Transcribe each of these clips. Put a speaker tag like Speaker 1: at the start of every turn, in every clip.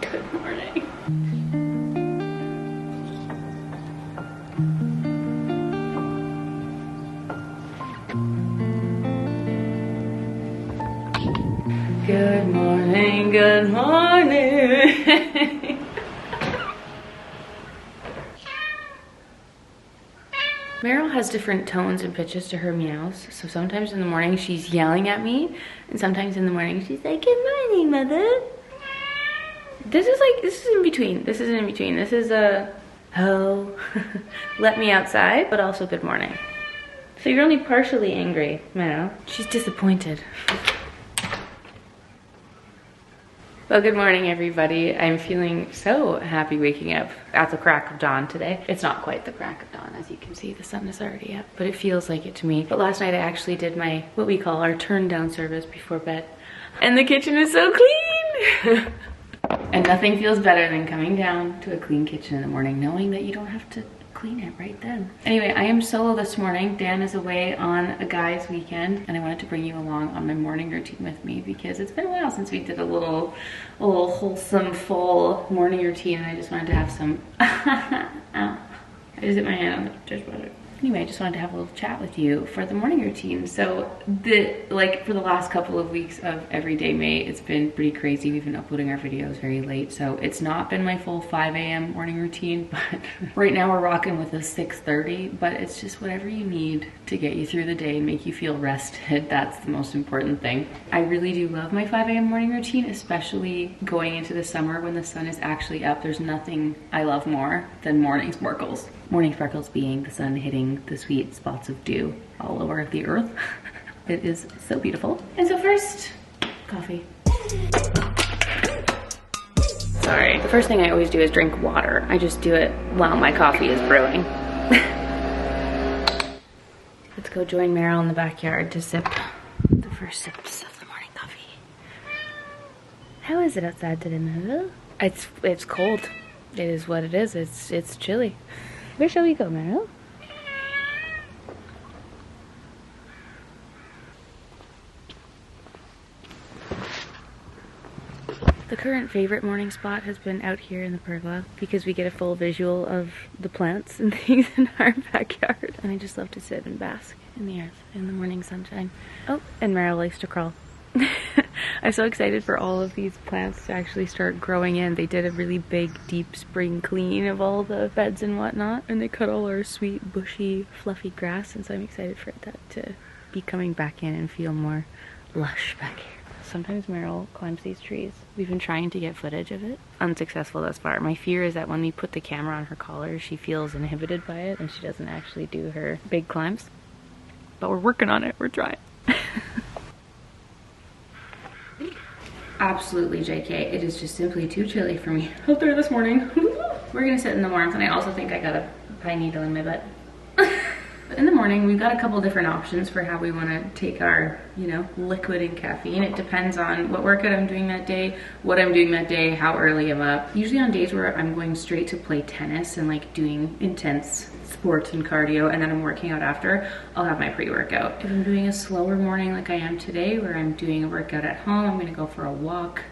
Speaker 1: Good morning. Good morning, good morning. Meryl has different tones and pitches to her meows. So sometimes in the morning she's yelling at me, and sometimes in the morning she's like, good morning, mother. This is in between. This is in between. This is a, oh, let me outside, but also good morning. So you're only partially angry, Meryl. She's disappointed. Well, good morning, everybody. I'm feeling so happy waking up at the crack of dawn today. It's not quite the crack of dawn, as you can see, the sun is already up, but it feels like it to me. But last night I actually did my, what we call our turn down service before bed. And the kitchen is so clean. And nothing feels better than coming down to a clean kitchen in the morning, knowing that you don't have to clean it right then. Anyway, I am solo this morning. Dan is away on a guy's weekend, and I wanted to bring you along on my morning routine with me because it's been a while since we did a little wholesome, full morning routine, and I just wanted to have some, ow. I just hit my hand on the dishwasher. Anyway, I just wanted to have a little chat with you for the morning routine. So for the last couple of weeks of everyday May, it's been pretty crazy. We've been uploading our videos very late. So it's not been my full 5 a.m. morning routine, but right now we're rocking with a 6:30, but it's just whatever you need to get you through the day and make you feel rested. That's the most important thing. I really do love my 5 a.m. morning routine, especially going into the summer when the sun is actually up. There's nothing I love more than morning sparkles. Morning sparkles being the sun hitting the sweet spots of dew all over the earth. It is so beautiful. And so first, coffee. Sorry. The first thing I always do is drink water. I just do it while my coffee is brewing. Let's go join Meryl in the backyard to sip the first sips of the morning coffee. How is it outside today, Meryl? It's cold. It is what it is. It's chilly. Where shall we go, Meryl? The current favorite morning spot has been out here in the pergola because we get a full visual of the plants and things in our backyard. And I just love to sit and bask in the earth in the morning sunshine. Oh, and Meryl likes to crawl. I'm so excited for all of these plants to actually start growing in. They did a really big, deep spring clean of all the beds and whatnot, and they cut all our sweet, bushy, fluffy grass, and so I'm excited for that to be coming back in and feel more lush back here. Sometimes Meryl climbs these trees. We've been trying to get footage of it. Unsuccessful thus far. My fear is that when we put the camera on her collar, she feels inhibited by it and she doesn't actually do her big climbs. But we're working on it. We're trying. Absolutely, JK. It is just simply too chilly for me out there this morning. We're gonna sit in the warmth, and I also think I got a pine needle in my butt. In the morning, we've got a couple different options for how we want to take our, liquid and caffeine. It depends on what workout I'm doing that day, what I'm doing that day, how early I'm up. Usually on days where I'm going straight to play tennis and doing intense sports and cardio, and then I'm working out after, I'll have my pre-workout. If I'm doing a slower morning like I am today, where I'm doing a workout at home, I'm gonna go for a walk,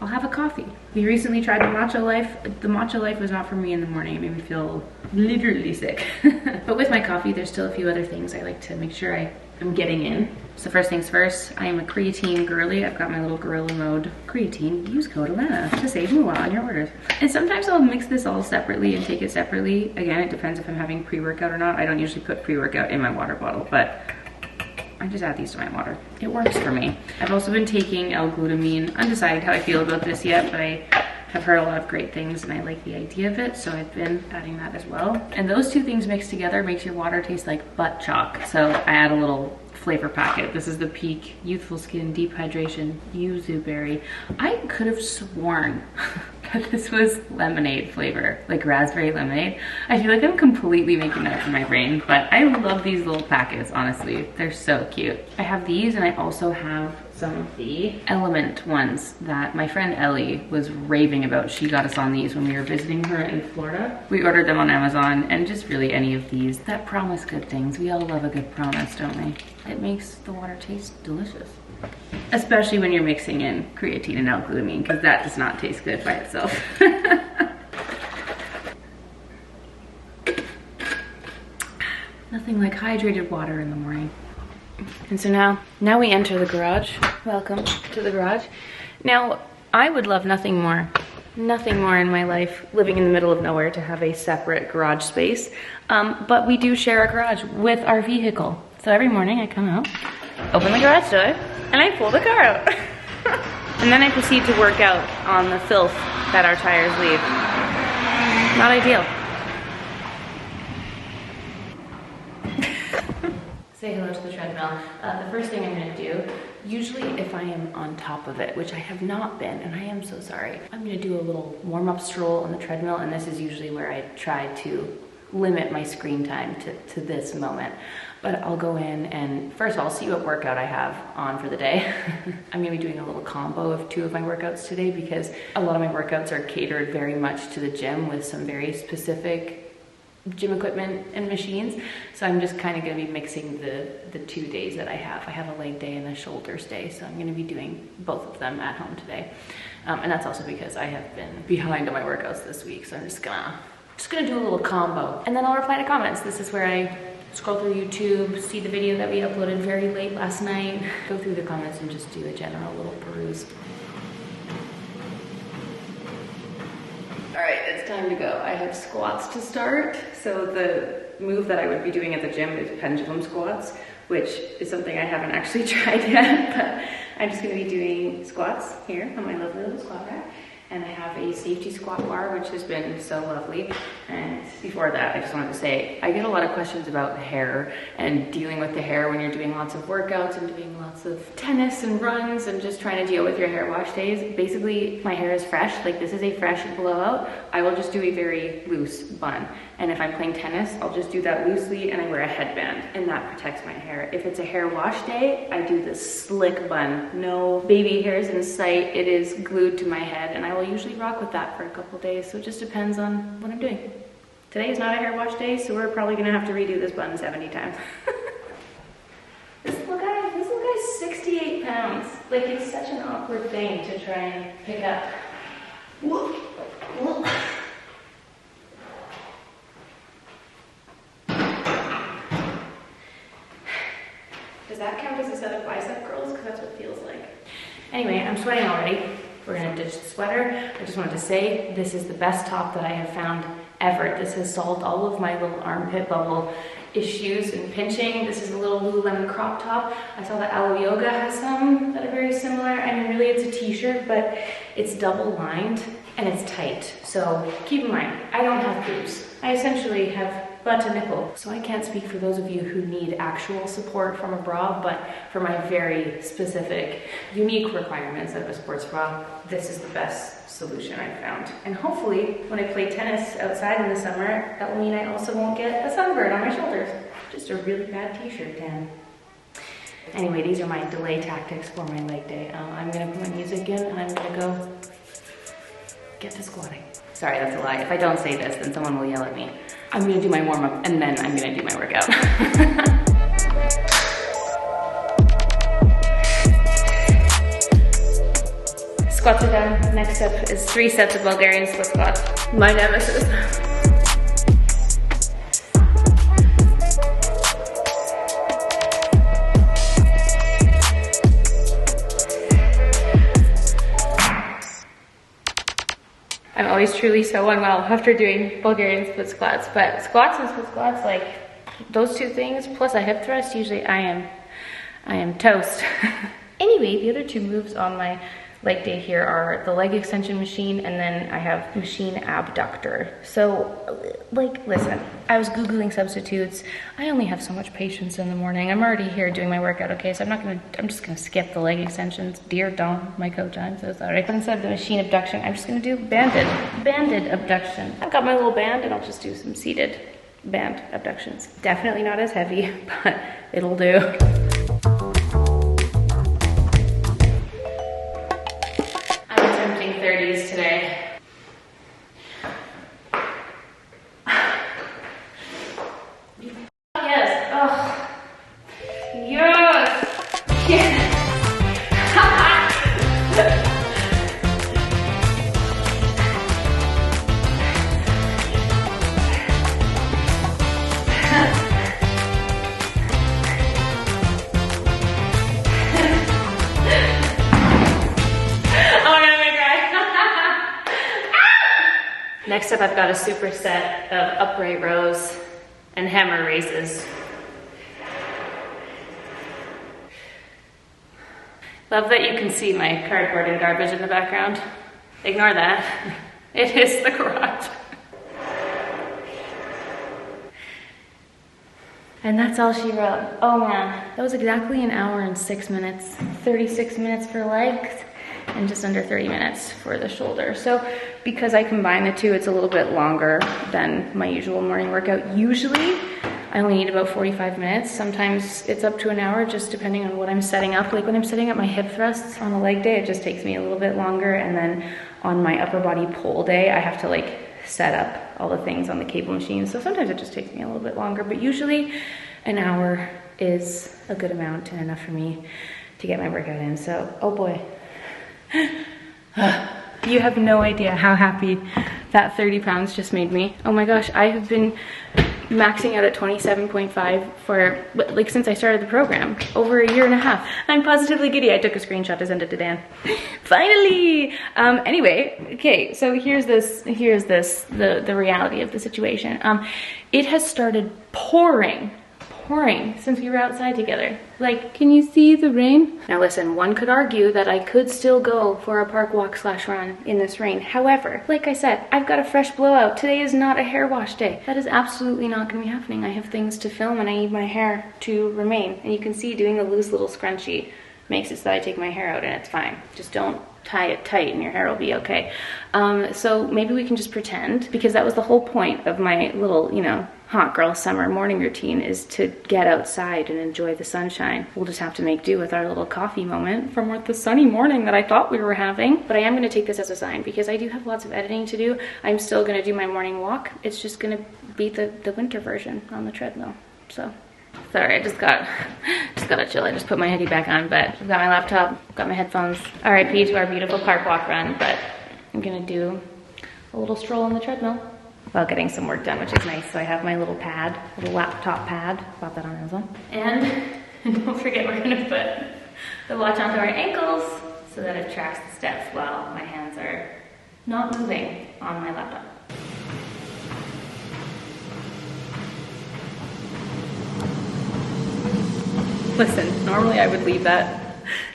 Speaker 1: I'll have a coffee. We recently tried the matcha life. The matcha life was not for me in the morning. It made me feel literally sick. But with my coffee, there's still a few other things I like to make sure I'm getting in. So first things first, I am a creatine girly. I've got my little gorilla mode creatine. Use code Alana to save moolah on your orders. And sometimes I'll mix this all separately and take it separately. Again, it depends if I'm having pre-workout or not. I don't usually put pre-workout in my water bottle, but I just add these to my water. It works for me. I've also been taking L-glutamine. Undecided how I feel about this yet, but I have heard a lot of great things and I like the idea of it, so I've been adding that as well. And those two things mixed together makes your water taste like butt chalk. So I add a little flavor packet. This is the Peak Youthful Skin Deep Hydration Yuzu Berry. I could have sworn that this was lemonade flavor, like raspberry lemonade. I feel like I'm completely making that up in my brain, but I love these little packets, honestly. They're so cute. I have these, and I also have some of the Element ones that my friend Ellie was raving about. She got us on these when we were visiting her in Florida. We ordered them on Amazon, and just really any of these that promise good things. We all love a good promise, don't we? It makes the water taste delicious. Especially when you're mixing in creatine and L-glutamine, because that does not taste good by itself. Nothing like hydrated water in the morning. And so now we enter the garage. Welcome to the garage. Now, I would love nothing more in my life, living in the middle of nowhere, to have a separate garage space. But we do share a garage with our vehicle. So every morning I come out, open the garage door, and I pull the car out. And then I proceed to work out on the filth that our tires leave. Not ideal. Say hello to the treadmill. The first thing I'm gonna do, usually if I am on top of it, which I have not been, and I am so sorry, I'm gonna do a little warm-up stroll on the treadmill, and this is usually where I try to limit my screen time to this moment. But I'll go in and first of all, see what workout I have on for the day. I'm gonna be doing a little combo of 2 of my workouts today because a lot of my workouts are catered very much to the gym with some very specific gym equipment and machines. So I'm just kind of going to be mixing the 2 days that I have. I have a leg day and a shoulders day, so I'm going to be doing both of them at home today. And that's also because I have been behind on my workouts this week, so I'm just gonna do a little combo. And then I'll reply to comments. This is where I scroll through YouTube, see the video that we uploaded very late last night, go through the comments and just do a general little peruse. All right, it's time to go. I have squats to start. So the move that I would be doing at the gym is pendulum squats, which is something I haven't actually tried yet, but I'm just gonna be doing squats here on my lovely little squat rack. And I have a safety squat bar, which has been so lovely. And before that, I just wanted to say, I get a lot of questions about hair and dealing with the hair when you're doing lots of workouts and doing lots of tennis and runs and just trying to deal with your hair wash days. Basically, my hair is fresh. Like, this is a fresh blowout. I will just do a very loose bun. And if I'm playing tennis, I'll just do that loosely and I wear a headband, and that protects my hair. If it's a hair wash day, I do this slick bun. No baby hairs in sight. It is glued to my head, and I will usually rock with that for a couple days. So it just depends on what I'm doing. Today is not a hair wash day, so we're probably gonna have to redo this bun 70 times. This little guy's 68 pounds. Like, it's such an awkward thing to try and pick up. Whoa. Whoa. Does that count as a set of bicep curls? Because that's what it feels like. Anyway, I'm sweating already. We're gonna ditch the sweater. I just wanted to say, this is the best top that I have found ever. This has solved all of my little armpit bubble issues and pinching. This is a little Lululemon crop top. I saw that Aloe Yoga has some that are very similar. I mean, really it's a t-shirt, but it's double lined and it's tight. So keep in mind, I don't have boobs. I essentially have butt to nipple. So I can't speak for those of you who need actual support from a bra, but for my very specific, unique requirements of a sports bra, this is the best solution I've found. And hopefully, when I play tennis outside in the summer, that will mean I also won't get a sunburn on my shoulders. Just a really bad t-shirt tan. Anyway, these are my delay tactics for my leg day. I'm gonna put my music in and I'm gonna go get to squatting. Sorry, that's a lie. If I don't say this, then someone will yell at me. I'm gonna do my warm-up and then I'm gonna do my workout. Squats are done. Next up is 3 sets of Bulgarian split squats. My nemesis. I'm always truly so unwell after doing Bulgarian split squats, but squats and split squats, like those 2 things, plus a hip thrust, usually I am toast. Anyway, the other 2 moves on my leg day here are the leg extension machine, and then I have machine abductor. So, like, listen, I was Googling substitutes. I only have so much patience in the morning. I'm already here doing my workout, okay? So I'm just gonna skip the leg extensions. Dear Dawn, my coach, I'm so sorry. But instead of the machine abduction, I'm just gonna do banded abduction. I've got my little band and I'll just do some seated band abductions. Definitely not as heavy, but it'll do. Next up, I've got a superset of upright rows and hammer raises. Love that you can see my cardboard and garbage in the background. Ignore that. It is the garage. And that's all she wrote. Oh man, that was exactly an hour and 6 minutes. 36 minutes for legs and just under 30 minutes for the shoulder. So because I combine the two, it's a little bit longer than my usual morning workout. Usually I only need about 45 minutes. Sometimes it's up to an hour, just depending on what I'm setting up. Like when I'm setting up my hip thrusts on a leg day, it just takes me a little bit longer. And then on my upper body pull day, I have to like set up all the things on the cable machine. So sometimes it just takes me a little bit longer, but usually an hour is a good amount and enough for me to get my workout in. So, oh boy. You have no idea how happy that 30 pounds just made me. Oh my gosh, I have been maxing out at 27.5 for, like, since I started the program, over a year and a half. I'm positively giddy. I took a screenshot to send it to Dan. Finally! Anyway, okay, so here's the reality of the situation. It has started pouring since we were outside together. Like, can you see the rain? Now listen, one could argue that I could still go for a park walk / run in this rain. However, like I said, I've got a fresh blowout. Today is not a hair wash day. That is absolutely not gonna be happening. I have things to film and I need my hair to remain. And you can see doing a loose little scrunchie makes it so that I take my hair out and it's fine. Just don't tie it tight and your hair will be okay. So maybe we can just pretend, because that was the whole point of my little, you know, hot girl summer morning routine, is to get outside and enjoy the sunshine. We'll just have to make do with our little coffee moment from the sunny morning that I thought we were having. But I am gonna take this as a sign because I do have lots of editing to do. I'm still gonna do my morning walk. It's just gonna be the winter version on the treadmill. So, sorry, I just gotta chill. I just put my hoodie back on, but I've got my laptop, got my headphones. RIP to our beautiful park walk run, but I'm gonna do a little stroll on the treadmill while getting some work done, which is nice. So I have my little pad, little laptop pad, bought that on Amazon. And don't forget, we're gonna put the watch onto our ankles so that it tracks the steps while my hands are not moving on my laptop. Listen, normally I would leave that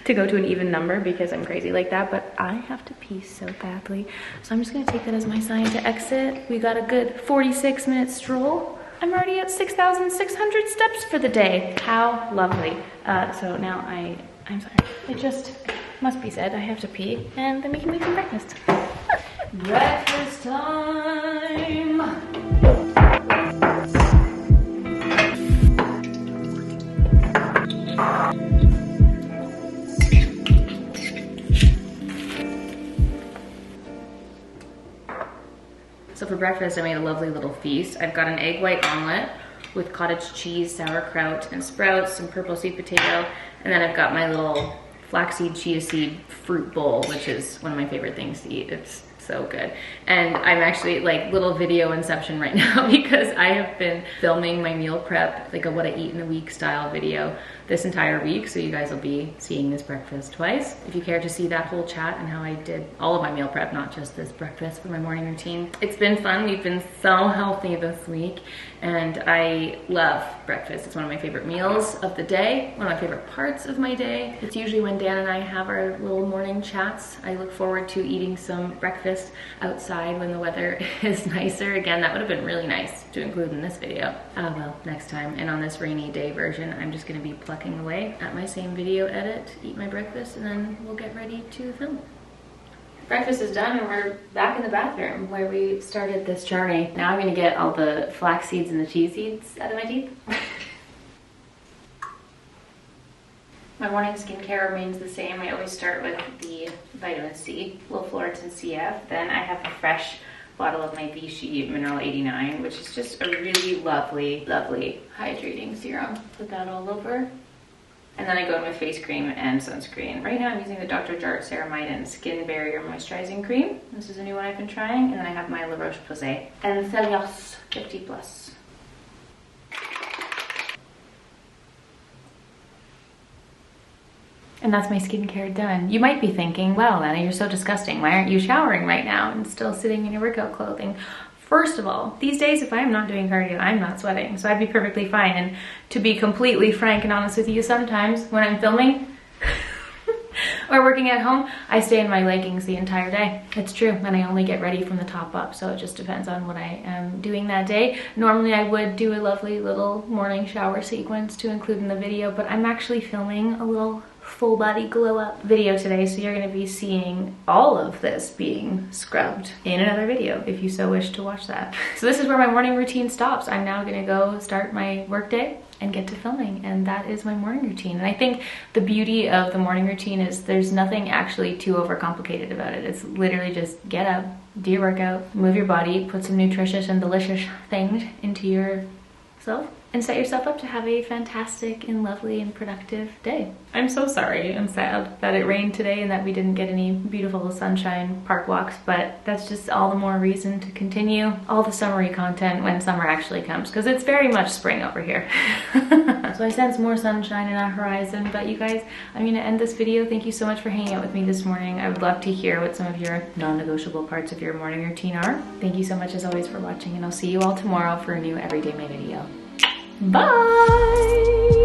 Speaker 1: to go to an even number because I'm crazy like that, but I have to pee so badly. So I'm just gonna take that as my sign to exit. We got a good 46-minute stroll. I'm already at 6,600 steps for the day. How lovely. So now I'm sorry. It just must be said, I have to pee, and then we can make some breakfast. Breakfast time. So for breakfast, I made a lovely little feast. I've got an egg white omelet with cottage cheese, sauerkraut, and sprouts, some purple sweet potato, and then I've got my little flaxseed chia seed fruit bowl, which is one of my favorite things to eat. It's so good. And I'm actually like little video inception right now because I have been filming my meal prep, like a what I eat in a week style video this entire week. So you guys will be seeing this breakfast twice. If you care to see that whole chat and how I did all of my meal prep, not just this breakfast for my morning routine. It's been fun. We've been so healthy this week and I love breakfast. It's one of my favorite meals of the day, one of my favorite parts of my day. It's usually when Dan and I have our little morning chats. I look forward to eating some breakfast outside when the weather is nicer. Again, that would have been really nice to include in this video. Well, next time. And on this rainy day version, I'm just gonna be plucking away at my same video edit, eat my breakfast, and then we'll get ready to film. Breakfast is done and we're back in the bathroom where we started this journey. Now I'm gonna get all the flax seeds and the chia seeds out of my teeth. My morning skincare remains the same. I always start with the vitamin C, low fluorescent CF. Then I have a fresh bottle of my Vichy Mineral 89, which is just a really lovely, lovely hydrating serum. Put that all over. And then I go in with face cream and sunscreen. Right now I'm using the Dr. Jart Ceramide Skin Barrier Moisturizing Cream. This is a new one I've been trying. And then I have my La Roche-Posay and Thelios 50+. And that's my skincare done. You might be thinking, well, Anna, you're so disgusting. Why aren't you showering right now and still sitting in your workout clothing? First of all, these days, if I'm not doing cardio, I'm not sweating. So I'd be perfectly fine. And to be completely frank and honest with you, sometimes when I'm filming or working at home, I stay in my leggings the entire day. It's true, and I only get ready from the top up, so it just depends on what I am doing that day. Normally I would do a lovely little morning shower sequence to include in the video, but I'm actually filming a little full body glow up video today, so you're going to be seeing all of this being scrubbed in another video if you so wish to watch that. So this is where my morning routine stops. I'm now going to go start my work day and get to filming, and that is my morning routine. And I think the beauty of the morning routine is there's nothing actually too overcomplicated about it. It's literally just get up, do your workout, move your body, put some nutritious and delicious things into yourself, and set yourself up to have a fantastic and lovely and productive day. I'm so sorry and sad that it rained today and that we didn't get any beautiful sunshine park walks, but that's just all the more reason to continue all the summery content when summer actually comes, because it's very much spring over here. So I sense more sunshine in our horizon. But you guys, I'm gonna end this video. Thank you so much for hanging out with me this morning. I would love to hear what some of your non-negotiable parts of your morning routine are. Thank you so much as always for watching, and I'll see you all tomorrow for a new Everyday Me video. Bye!